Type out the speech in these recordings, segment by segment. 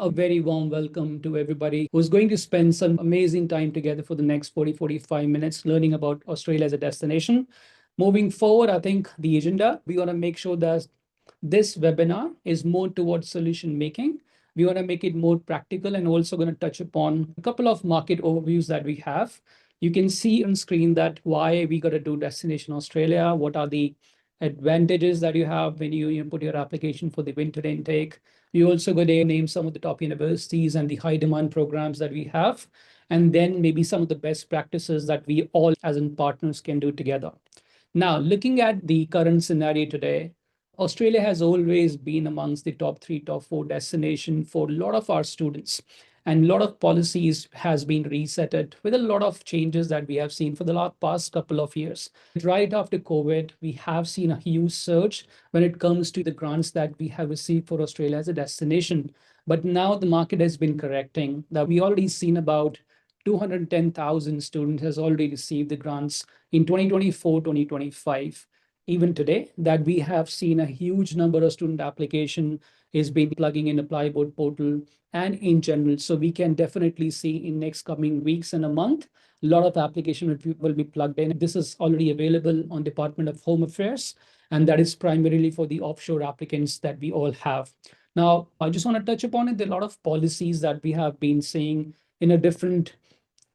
A very warm welcome to everybody who's going to spend some amazing time together for the next 45 minutes learning about Australia as a destination. Moving forward, I think the agenda, we want to make sure that this webinar is more towards solution making. We want to make it more practical and also going to touch upon a couple of market overviews that we have. You can see on screen that why we got to do Destination Australia, what are the advantages that you have when you put your application for the winter intake. We also going to name some of the top universities and the high demand programs that we have, and then maybe some of the best practices that we all as in partners can do together. Now, looking at the current scenario today, Australia has always been amongst the top 3, top 4 destination for a lot of our students. And a lot of policies has been resetted with a lot of changes that we have seen for the past couple of years. Right after COVID, we have seen a huge surge when it comes to the grants that we have received for Australia as a destination. But now the market has been correcting. That we already seen about 210,000 students has already received the grants in 2024, 2025. Even today, that we have seen a huge number of student application is being plugging in Apply Board portal and in general. So we can definitely see in next coming weeks and a month, a lot of application will be plugged in. This is already available on Department of Home Affairs, and that is primarily for the offshore applicants that we all have. Now, I just want to touch upon it. There are a lot of policies that we have been seeing in a different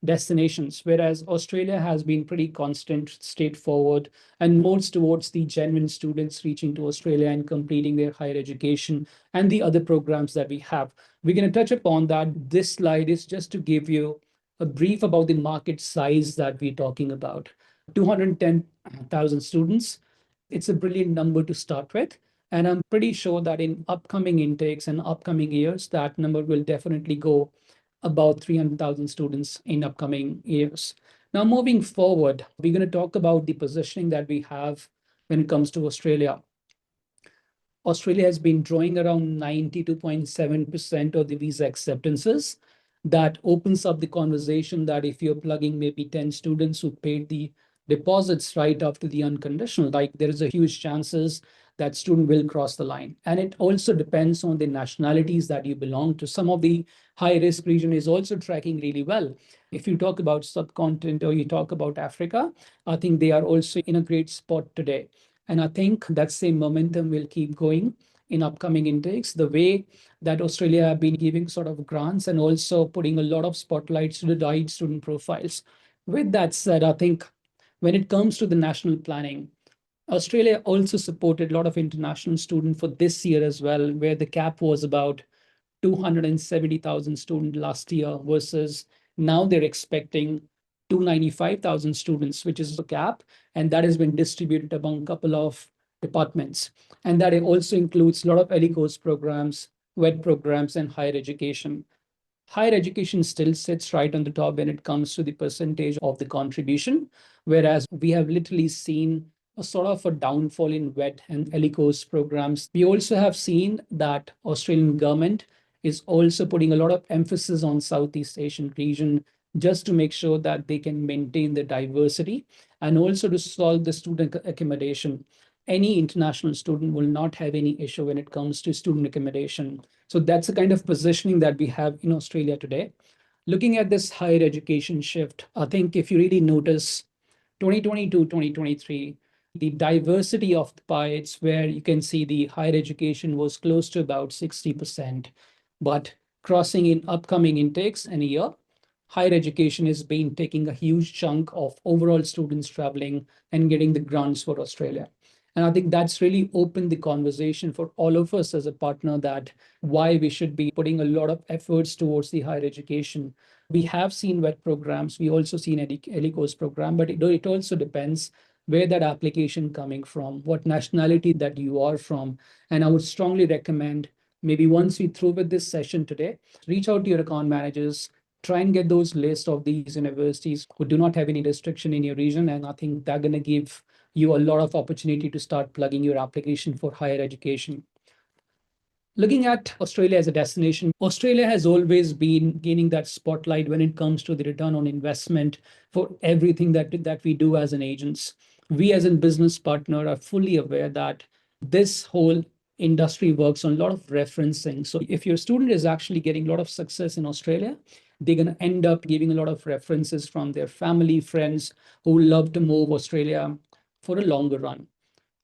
destinations, whereas Australia has been pretty constant, straightforward, and moves towards the genuine students reaching to Australia and completing their higher education and the other programs that we have. We're going to touch upon that. This slide is just to give you a brief about the market size that we're talking about. 210,000 students. It's a brilliant number to start with. And I'm pretty sure that in upcoming intakes and upcoming years, that number will definitely go about 300,000 students in upcoming years. Now, moving forward, we're going to talk about the positioning that we have when it comes to Australia. Australia has been drawing around 92.7% of the visa acceptances. That opens up the conversation that if you're plugging maybe 10 students who paid the deposits right after the unconditional, like there is a huge chances that student will cross the line. And it also depends on the nationalities that you belong to. Some of the high risk region is also tracking really well. If you talk about subcontinent or you talk about Africa, I think they are also in a great spot today. And I think that same momentum will keep going in upcoming intakes. The way that Australia have been giving sort of grants and also putting a lot of spotlights to the died student profiles. With that said, I think when it comes to the national planning, Australia also supported a lot of international students for this year as well, where the cap was about 270,000 students last year versus now they're expecting 295,000 students, which is the cap, and that has been distributed among a couple of departments. And that also includes a lot of early course programs, WED programs, and higher education. Higher education still sits right on the top when it comes to the percentage of the contribution, whereas we have literally seen a sort of a downfall in WED and early course programs. We also have seen that Australian government is also putting a lot of emphasis on Southeast Asian region just to make sure that they can maintain the diversity and also to solve the student accommodation. Any international student will not have any issue when it comes to student accommodation. So that's the kind of positioning that we have in Australia today. Looking at this higher education shift, I think if you really notice 2022, 2023, the diversity of the pie, it's where you can see the higher education was close to about 60%, but crossing in upcoming intakes in a year, higher education has been taking a huge chunk of overall students traveling and getting the grants for Australia. And I think that's really opened the conversation for all of us as a partner that why we should be putting a lot of efforts towards the higher education. We have seen WET programs, we also seen early course program, but it also depends where that application coming from, what nationality that you are from. And I would strongly recommend maybe once we through with this session today, reach out to your account managers, try and get those list of these universities who do not have any restriction in your region. And I think they're going to give you a lot of opportunity to start plugging your application for higher education. Looking at Australia as a destination, Australia has always been gaining that spotlight when it comes to the return on investment for everything that we do as an agents. We as a business partner are fully aware that this whole industry works on a lot of referencing. So if your student is actually getting a lot of success in Australia, they're going to end up giving a lot of references from their family, friends who love to move Australia for a longer run.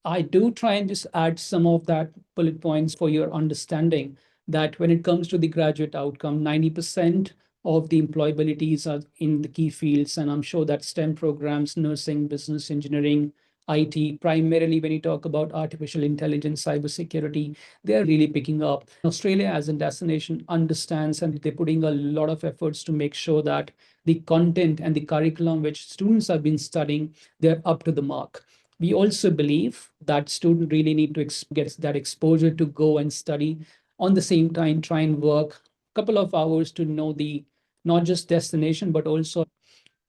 I do try and just add some of that bullet points for your understanding that when it comes to the graduate outcome, 90% of the employabilities are in the key fields. And I'm sure that STEM programs, nursing, business, engineering, IT, primarily when you talk about artificial intelligence, cybersecurity, they're really picking up. Australia as a destination understands and they're putting a lot of efforts to make sure that the content and the curriculum which students have been studying, they're up to the mark. We also believe that students really need to get that exposure to go and study on the same time, try and work a couple of hours to know the not just destination, but also a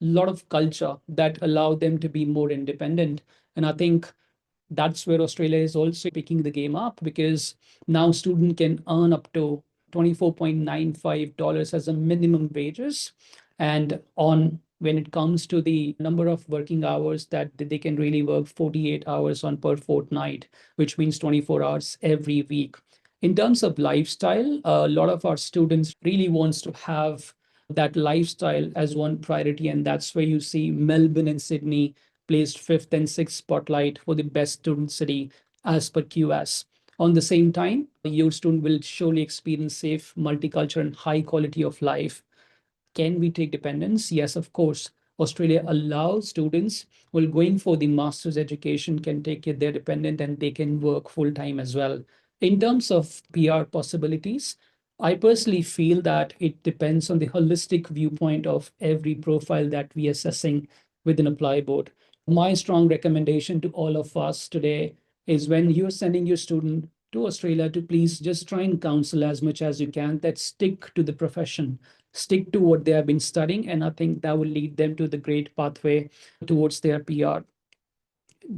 lot of culture that allow them to be more independent. And I think that's where Australia is also picking the game up because now students can earn up to $24.95 as a minimum wages. And on when it comes to the number of working hours that they can really work 48 hours on per fortnight, which means 24 hours every week. In terms of lifestyle, a lot of our students really wants to have that lifestyle as one priority. And that's where you see Melbourne and Sydney placed fifth and sixth spotlight for the best student city as per QS. On the same time, your student will surely experience safe, multicultural, and high quality of life. Can we take dependence? Yes, of course. Australia allows students who are going for the master's education can take their dependent and they can work full time as well. In terms of PR possibilities, I personally feel that it depends on the holistic viewpoint of every profile that we are assessing within Apply Board. My strong recommendation to all of us today is when you're sending your student to Australia to please just try and counsel as much as you can that stick to the profession, stick to what they have been studying, and I think that will lead them to the great pathway towards their PR.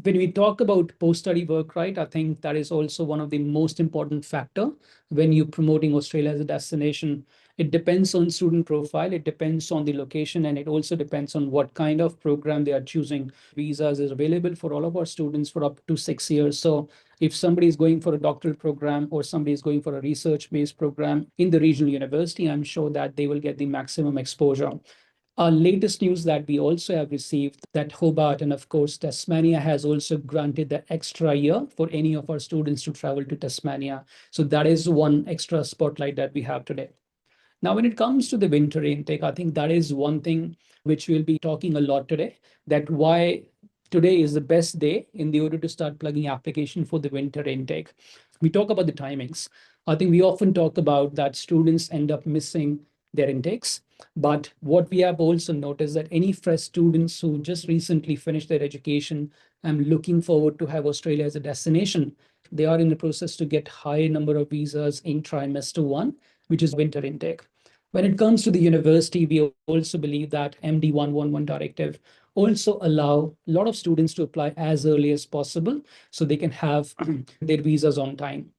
When we talk about post-study work, right, I think that is also one of the most important factor when you're promoting Australia as a destination. It depends on student profile, it depends on the location, and it also depends on what kind of program they are choosing. Visas is available for all of our students for up to 6 years. So if somebody is going for a doctoral program or somebody is going for a research-based program in the regional university, I'm sure that they will get the maximum exposure. Our latest news that we also have received that Hobart and of course Tasmania has also granted the extra year for any of our students to travel to Tasmania. So that is one extra spotlight that we have today. Now, when it comes to the winter intake, I think that is one thing which we'll be talking a lot today, that why today is the best day in the order to start plugging application for the winter intake. We talk about the timings. I think we often talk about that students end up missing their intakes. But what we have also noticed that any fresh students who just recently finished their education and looking forward to have Australia as a destination, they are in the process to get high number of visas in trimester one, which is winter intake. When it comes to the university, we also believe that MD 111 directive also allow a lot of students to apply as early as possible so they can have their visas on time.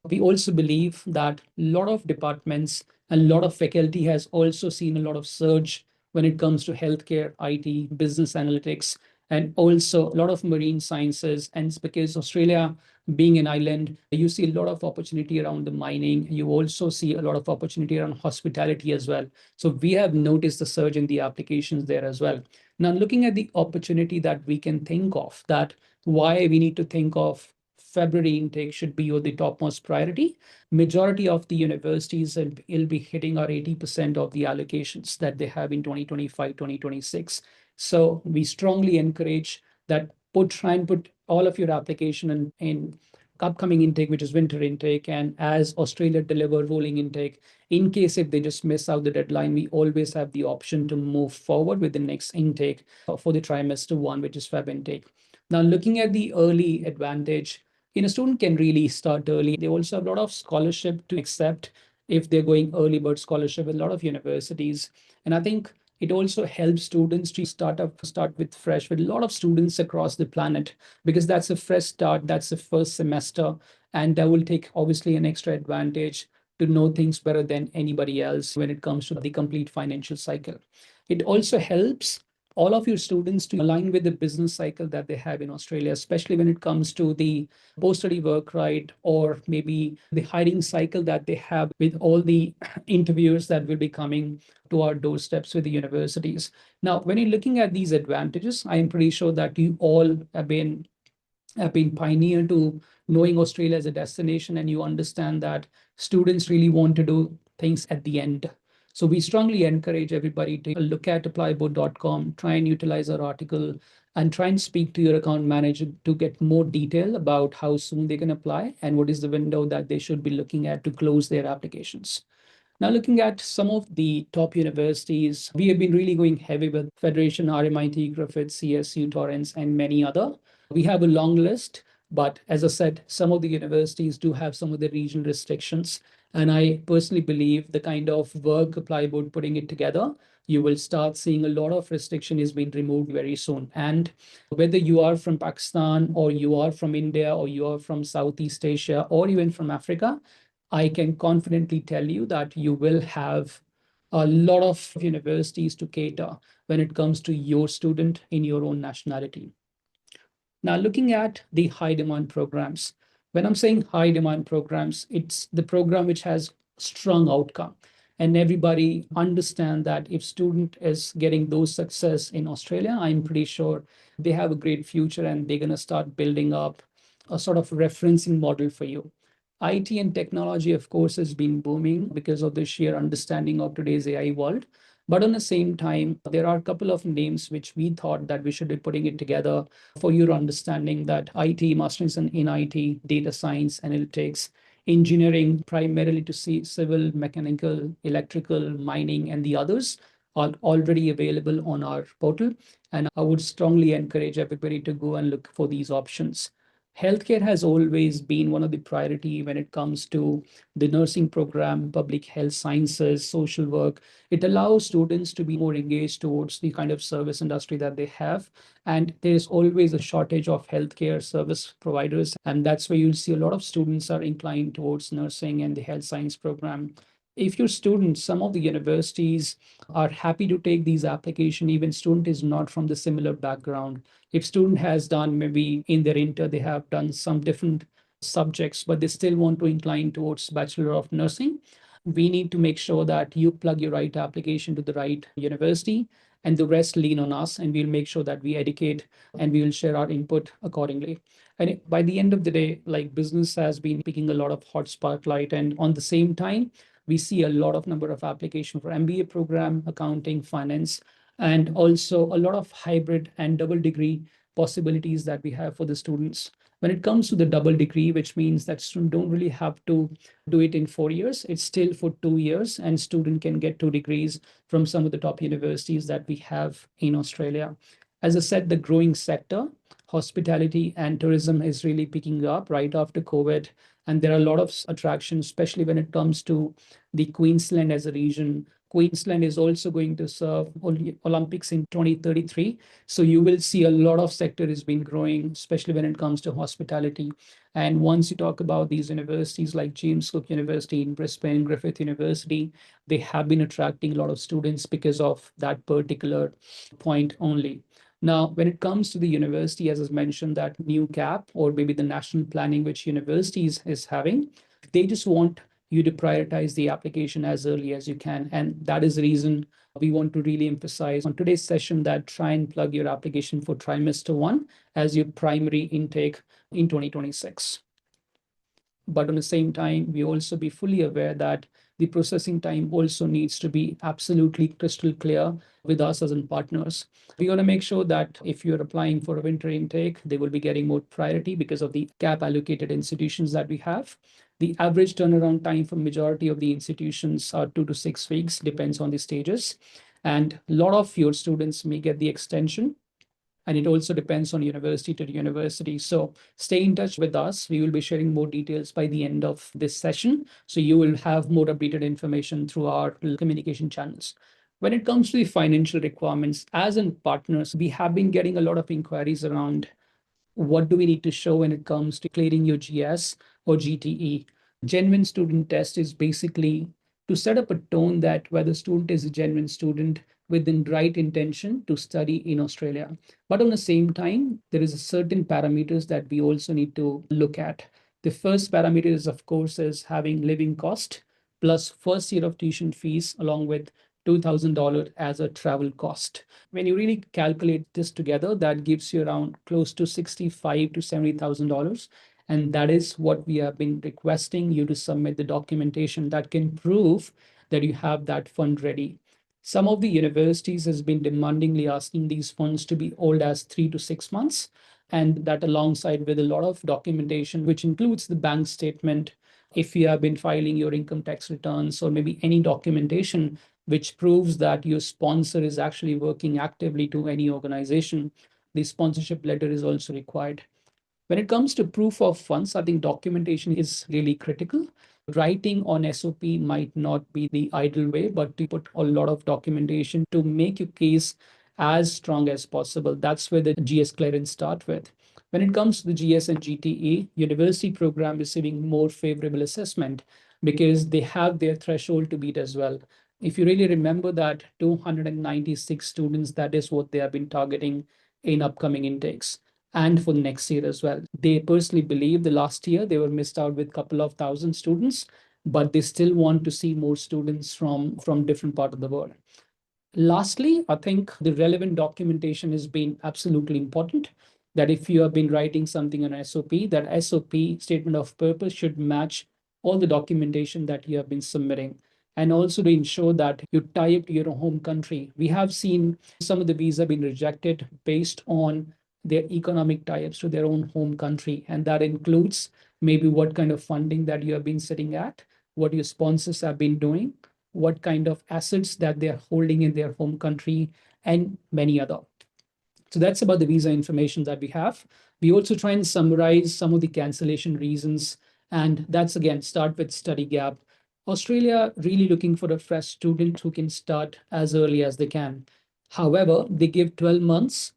We also believe that a lot of departments and a lot of faculty has also seen a lot of surge when it comes to healthcare, IT, business analytics, and also a lot of marine sciences. And it's because Australia being an island, you see a lot of opportunity around the mining. You also see a lot of opportunity around hospitality as well. So we have noticed the surge in the applications there as well. Now, looking at the opportunity that we can think of, that why we need to think of February intake should be the topmost priority. Majority of the universities will be hitting our 80% of the allocations that they have in 2025, 2026. So we strongly encourage that try and put all of your application in upcoming intake, which is winter intake, and as Australia deliver rolling intake, in case if they just miss out the deadline, we always have the option to move forward with the next intake for the trimester one, which is Feb intake. Now, looking at the early advantage, a student can really start early. They also have a lot of scholarship to accept if they're going early bird scholarship with a lot of universities. And I think it also helps students to start with fresh with a lot of students across the planet, because that's a fresh start, that's the first semester, and that will take obviously an extra advantage to know things better than anybody else when it comes to the complete financial cycle. It also helps all of your students to align with the business cycle that they have in Australia, especially when it comes to the post-study work, right? Or maybe the hiring cycle that they have with all the interviews that will be coming to our doorsteps with the universities. Now, when you're looking at these advantages, I am pretty sure that you all have been pioneer to knowing Australia as a destination, and you understand that students really want to do things at the end. So we strongly encourage everybody to look at applyboard.com, try and utilize our article, and try and speak to your account manager to get more detail about how soon they can apply and what is the window that they should be looking at to close their applications. Now, looking at some of the top universities, we have been really going heavy with Federation, RMIT, Griffith, CSU, Torrance, and many other. We have a long list, but as I said, some of the universities do have some of the regional restrictions. And I personally believe the kind of work Applyboard putting it together, you will start seeing a lot of restriction is being removed very soon. And whether you are from Pakistan or you are from India or you are from Southeast Asia or even from Africa, I can confidently tell you that you will have a lot of universities to cater when it comes to your student in your own nationality. Now, looking at the high demand programs, when I'm saying high demand programs, it's the program which has strong outcome. And everybody understand that if student is getting those success in Australia, I'm pretty sure they have a great future and they're going to start building up a sort of referencing model for you. IT and technology, of course, has been booming because of the sheer understanding of today's AI world. But on the same time, there are a couple of names which we thought that we should be putting it together for your understanding that IT, masters in IT, data science, analytics, engineering, primarily to see civil, mechanical, electrical, mining, and the others are already available on our portal. And I would strongly encourage everybody to go and look for these options. Healthcare has always been one of the priority when it comes to the nursing program, public health sciences, social work. It allows students to be more engaged towards the kind of service industry that they have. And there's always a shortage of healthcare service providers. And that's where you'll see a lot of students are inclined towards nursing and the health science program. If your students, some of the universities are happy to take these applications, even student is not from the similar background. If student has done maybe in their inter, they have done some different subjects, but they still want to incline towards Bachelor of Nursing, we need to make sure that you plug your right application to the right university and the rest lean on us, and we'll make sure that we educate and we will share our input accordingly. And by the end of the day, like business has been picking a lot of hot spotlight, and on the same time, we see a lot of number of applications for MBA program, accounting, finance, and also a lot of hybrid and double degree possibilities that we have for the students. When it comes to the double degree, which means that students don't really have to do it in 4 years, it's still for 2 years, and student can get 2 degrees from some of the top universities that we have in Australia. As I said, the growing sector, hospitality and tourism is really picking up right after COVID. And there are a lot of attractions, especially when it comes to the Queensland as a region. Queensland is also going to serve Olympics in 2033. So you will see a lot of sector has been growing, especially when it comes to hospitality. And once you talk about these universities like James Cook University in Brisbane, Griffith University, they have been attracting a lot of students because of that particular point only. Now, when it comes to the university, as I mentioned, that new cap or maybe the national planning which universities is having, they just want you to prioritize the application as early as you can. And that is the reason we want to really emphasize on today's session that try and plug your application for trimester 1 as your primary intake in 2026. But on the same time, we also be fully aware that the processing time also needs to be absolutely crystal clear with us as in partners. We want to make sure that if you're applying for a winter intake, they will be getting more priority because of the cap allocated institutions that we have. The average turnaround time for majority of the institutions are 2 to 6 weeks, depends on the stages. And a lot of your students may get the extension, and it also depends on university to university. So stay in touch with us. We will be sharing more details by the end of this session. So you will have more updated information through our communication channels. When it comes to the financial requirements, as in partners, we have been getting a lot of inquiries around what do we need to show when it comes to clearing your GS or GTE. Genuine student test is basically to set up a tone that whether student is a genuine student, with the right intention to study in Australia. But on the same time, there is a certain parameters that we also need to look at. The first parameter is, of course, is having living cost plus first year of tuition fees along with $2,000 as a travel cost. When you really calculate this together, that gives you around close to $65,000 to $70,000. And that is what we have been requesting you to submit the documentation that can prove that you have that fund ready. Some of the universities has been demandingly asking these funds to be old as 3 to 6 months, and that alongside with a lot of documentation, which includes the bank statement, if you have been filing your income tax returns or maybe any documentation which proves that your sponsor is actually working actively to any organization, the sponsorship letter is also required. When it comes to proof of funds, I think documentation is really critical. Writing on SOP might not be the ideal way, but to put a lot of documentation to make your case as strong as possible. That's where the GS clearance start with. When it comes to the GS and GTE, university program receiving more favorable assessment because they have their threshold to beat as well. If you really remember that 296 students, that is what they have been targeting in upcoming intakes and for next year as well. They personally believe the last year they were missed out with a couple of thousand students, but they still want to see more students from different part of the world. Lastly, I think the relevant documentation has been absolutely important. That if you have been writing something on SOP, that SOP statement of purpose should match all the documentation that you have been submitting. And also to ensure that you tie up to your home country. We have seen some of the visa being rejected based on their economic tie-ups to their own home country. And that includes maybe what kind of funding that you have been sitting at, what your sponsors have been doing, what kind of assets that they're holding in their home country, and many other. So that's about the visa information that we have. We also try and summarize some of the cancellation reasons. And that's again, start with study gap. Australia really looking for a fresh student who can start as early as they can. However, they give 12 months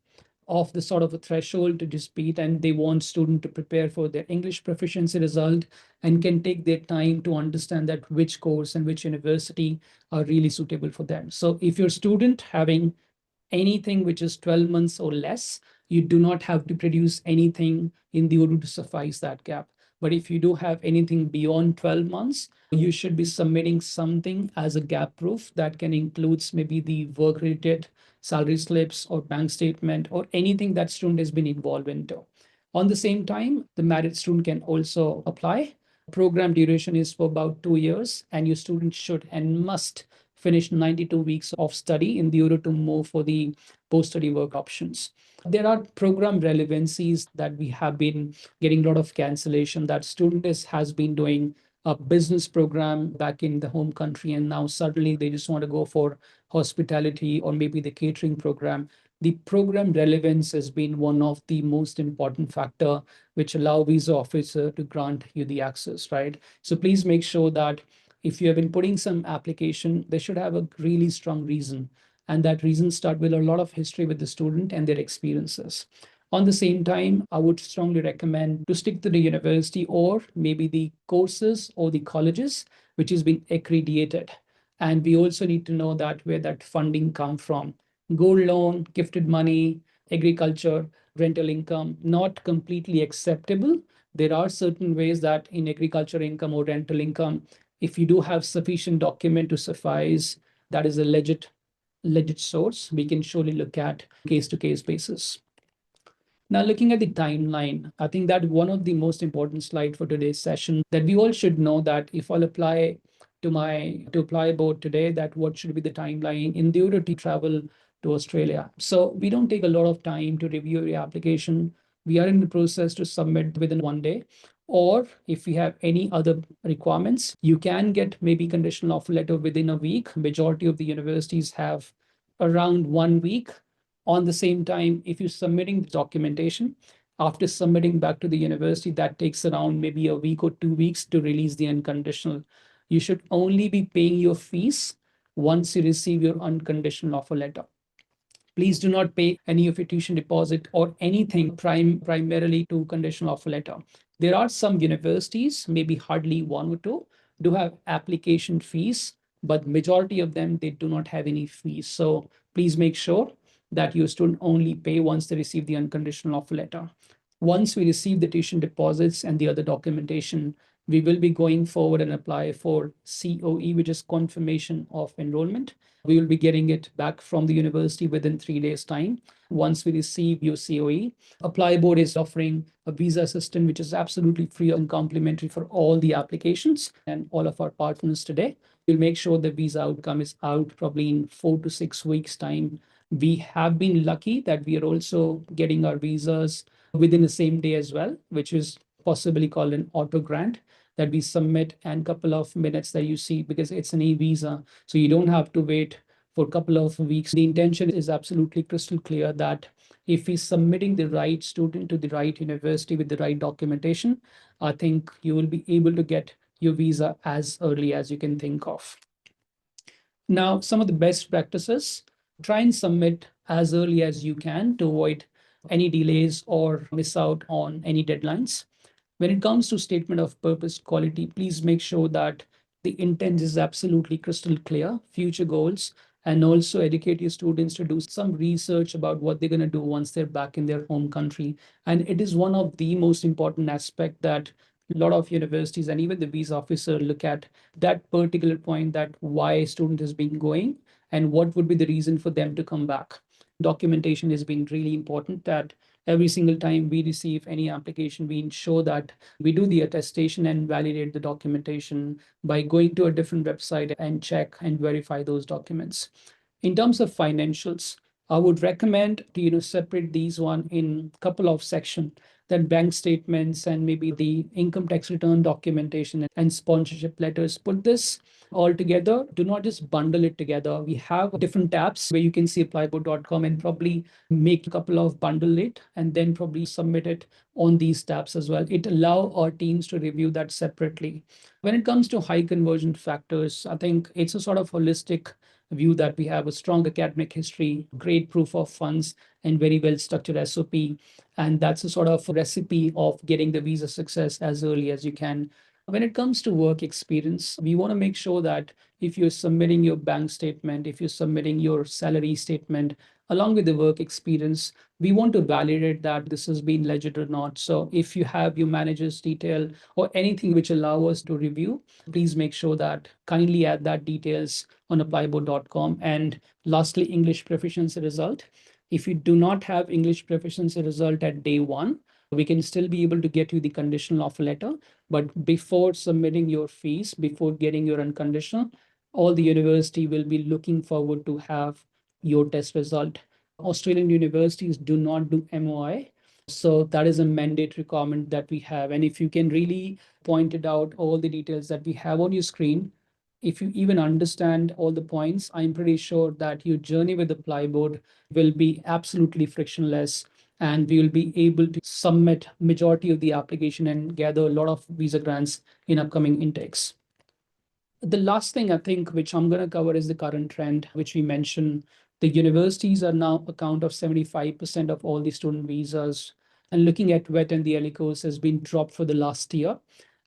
of the sort of a threshold to dispute, and they want student to prepare for their English proficiency result and can take their time to understand that which course and which university are really suitable for them. So if you're a student having anything which is 12 months or less, you do not have to produce anything in the order to suffice that gap. But if you do have anything beyond 12 months, you should be submitting something as a gap proof that can include maybe the work related salary slips or bank statement or anything that student has been involved into. On the same time, the married student can also apply. Program duration is for about 2 years, and your student should and must finish 92 weeks of study in the order to move for the post-study work options. There are program relevancies that we have been getting a lot of cancellation that student has been doing a business program back in the home country, and now suddenly they just want to go for hospitality or maybe the catering program. The program relevance has been one of the most important factor which allow visa officer to grant you the access, right? So please make sure that if you have been putting some application, they should have a really strong reason. And that reason start with a lot of history with the student and their experiences. On the same time, I would strongly recommend to stick to the university or maybe the courses or the colleges which has been accredited. And we also need to know that where that funding come from. Gold loan, gifted money, agriculture, rental income, not completely acceptable. There are certain ways that in agriculture income or rental income, if you do have sufficient document to suffice, that is a legit source, we can surely look at case-to-case basis. Now, looking at the timeline, I think that one of the most important slide for today's session that we all should know that if I'll apply to apply board today, that what should be the timeline in the order to travel to Australia. So we don't take a lot of time to review your application. We are in the process to submit within 1 day. Or if we have any other requirements, you can get maybe conditional offer letter within a week. Majority of the universities have around 1 week. On the same time, if you're submitting the documentation, after submitting back to the university, that takes around maybe a week or 2 weeks to release the unconditional. You should only be paying your fees once you receive your unconditional offer letter. Please do not pay any of your tuition deposit or anything primarily to conditional offer letter. There are some universities, maybe hardly one or two, do have application fees but majority of them, they do not have any fees. So please make sure that your student only pay once they receive the unconditional offer letter. Once we receive the tuition deposits and the other documentation, we will be going forward and apply for COE, which is confirmation of enrollment. We will be getting it back from the university within 3 days' time. Once we receive your COE, Apply Board is offering a visa assistant, which is absolutely free and complimentary for all the applications and all of our partners today. We'll make sure the visa outcome is out probably in 4 to 6 weeks' time. We have been lucky that we are also getting our visas within the same day as well, which is possibly called an auto grant that we submit and couple of minutes that you see because it's an e-visa. So you don't have to wait for a couple of weeks. The intention is absolutely crystal clear that if we're submitting the right student to the right university with the right documentation, I think you will be able to get your visa as early as you can think of. Now, some of the best practices, try and submit as early as you can to avoid any delays or miss out on any deadlines. When it comes to statement of purpose quality, please make sure that the intent is absolutely crystal clear, future goals, and also educate your students to do some research about what they're going to do once they're back in their home country. And it is one of the most important aspect that a lot of universities and even the visa officer look at that particular point, that why a student has been going and what would be the reason for them to come back. Documentation is being really important, that every single time we receive any application, we ensure that we do the attestation and validate the documentation by going to a different website and check and verify those documents. In terms of financials, I would recommend to separate these one in a couple of sections, then bank statements and maybe the income tax return documentation and sponsorship letters. Put this all together. Do not just bundle it together. We have different tabs where you can see applyboard.com and probably make a couple of bundle it and then probably submit it on these tabs as well. It allow our teams to review that separately. When it comes to high conversion factors, I think it's a sort of holistic view that we have a strong academic history, great proof of funds, and very well structured SOP. And that's a sort of recipe of getting the visa success as early as you can. When it comes to work experience, we want to make sure that if you're submitting your bank statement, if you're submitting your salary statement, along with the work experience, we want to validate that this has been legit or not. So if you have your manager's detail or anything which allow us to review, please make sure that kindly add that details on applyboard.com. And lastly, English proficiency result. If you do not have English proficiency result at day one, we can still be able to get you the conditional offer letter. But before submitting your fees, before getting your unconditional, all the university will be looking forward to have your test result. Australian universities do not do MOI. So that is a mandate requirement that we have. And if you can really point it out, all the details that we have on your screen, if you even understand all the points, I'm pretty sure that your journey with the Plyboard will be absolutely frictionless and we will be able to submit majority of the application and gather a lot of visa grants in upcoming intakes. The last thing I think which I'm going to cover is the current trend, which we mentioned. The universities are now account of 75% of all the student visas. And looking at WET and the ELICOS has been dropped for the last year.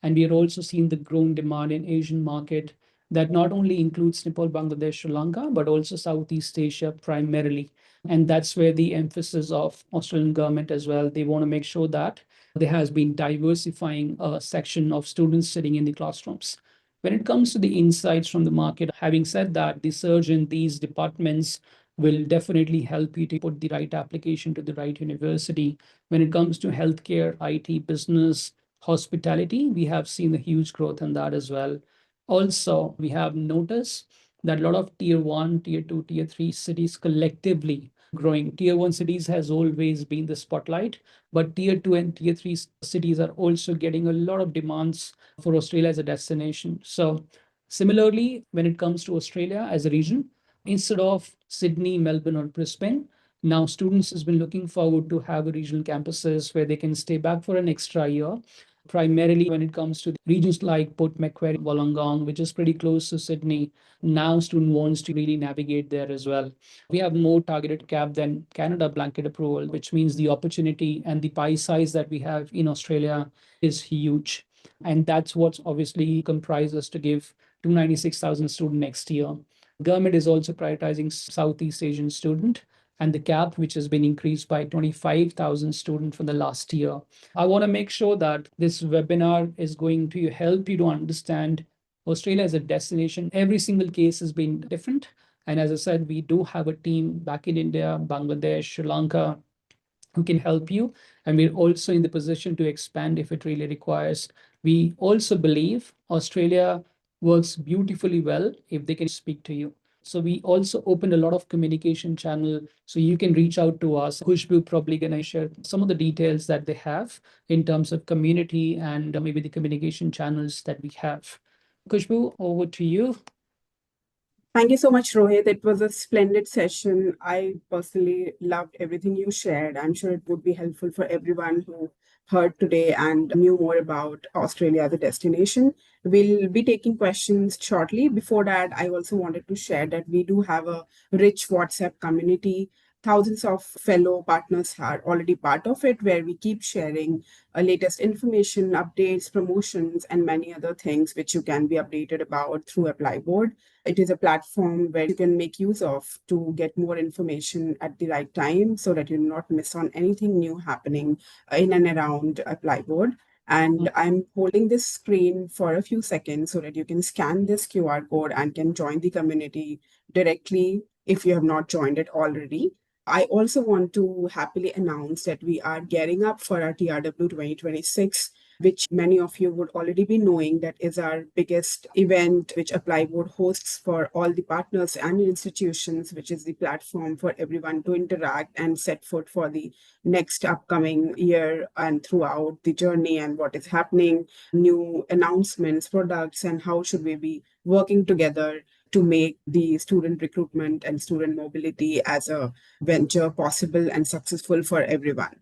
And we are also seeing the growing demand in Asian market that not only includes Nepal, Bangladesh, Sri Lanka, but also Southeast Asia primarily. And that's where the emphasis of Australian government as well. They want to make sure that there has been diversifying a section of students sitting in the classrooms. When it comes to the insights from the market, having said that, the surge in these departments will definitely help you to put the right application to the right university. When it comes to healthcare, IT, business, hospitality, we have seen a huge growth in that as well. Also, we have noticed that a lot of tier one, tier two, tier three cities collectively growing. Tier one cities has always been the spotlight, but tier two and tier three cities are also getting a lot of demands for Australia as a destination. So similarly, when it comes to Australia as a region, instead of Sydney, Melbourne, or Brisbane, now students has been looking forward to have a regional campuses where they can stay back for an extra year. Primarily when it comes to regions like Port Macquarie, Wollongong, which is pretty close to Sydney, now student wants to really navigate there as well. We have more targeted cap than Canada blanket approval, which means the opportunity and the pie size that we have in Australia is huge. And that's what's obviously comprises to give 296,000 students next year. Government is also prioritizing Southeast Asian student and the cap, which has been increased by 25,000 students from the last year. I want to make sure that this webinar is going to help you to understand Australia as a destination. Every single case has been different. And as I said, we do have a team back in India, Bangladesh, Sri Lanka, who can help you. And we're also in the position to expand if it really requires. We also believe Australia works beautifully well if they can speak to you. So we also opened a lot of communication channel, so you can reach out to us. Khushbu probably going to share some of the details that they have in terms of community and maybe the communication channels that we have. Khushbu, over to you. Thank you so much, Rohit. It was a splendid session. I personally loved everything you shared. I'm sure it would be helpful for everyone who heard today and knew more about Australia as a destination. We'll be taking questions shortly. Before that, I also wanted to share that we do have a rich WhatsApp community. Thousands of fellow partners are already part of it, where we keep sharing latest information, updates, promotions, and many other things which you can be updated about through Apply Board. It is a platform where you can make use of to get more information at the right time so that you do not miss on anything new happening in and around Apply Board. And I'm holding this screen for a few seconds so that you can scan this QR code and can join the community directly if you have not joined it already. I also want to happily announce that we are gearing up for our TRW 2026, which many of you would already be knowing that is our biggest event, which Apply Board hosts for all the partners and institutions, which is the platform for everyone to interact and set foot for the next upcoming year and throughout the journey and what is happening, new announcements, products, and how should we be working together to make the student recruitment and student mobility as a venture possible and successful for everyone.